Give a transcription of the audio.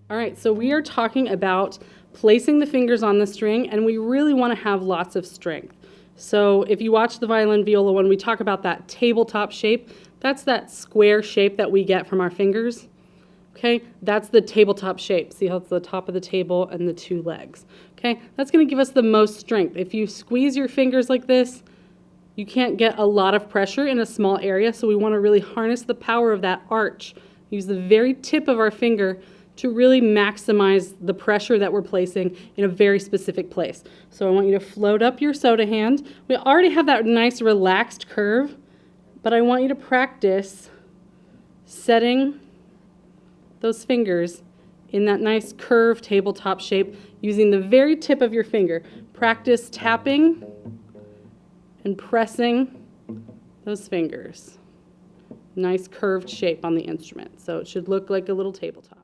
All right, so we are talking about placing the fingers on the string, and we really want to have lots of strength. So if you watch the violin viola when we talk about that tabletop shape, that's that square shape that we get from our fingers. Okay, that's the tabletop shape. See how it's the top of the table and the two legs. Okay, that's going to give us the most strength. If you squeeze your fingers like this, you can't get a lot of pressure in a small area, so we want to really harness the power of that arch. Use the very tip of our finger to really maximize the pressure that we're placing in a very specific place. So I want you to float up your soda hand. We already have that nice relaxed curve, but I want you to practice setting those fingers in that nice curved tabletop shape using the very tip of your finger. Practice tapping and pressing those fingers. Nice curved shape on the instrument. So it should look like a little tabletop.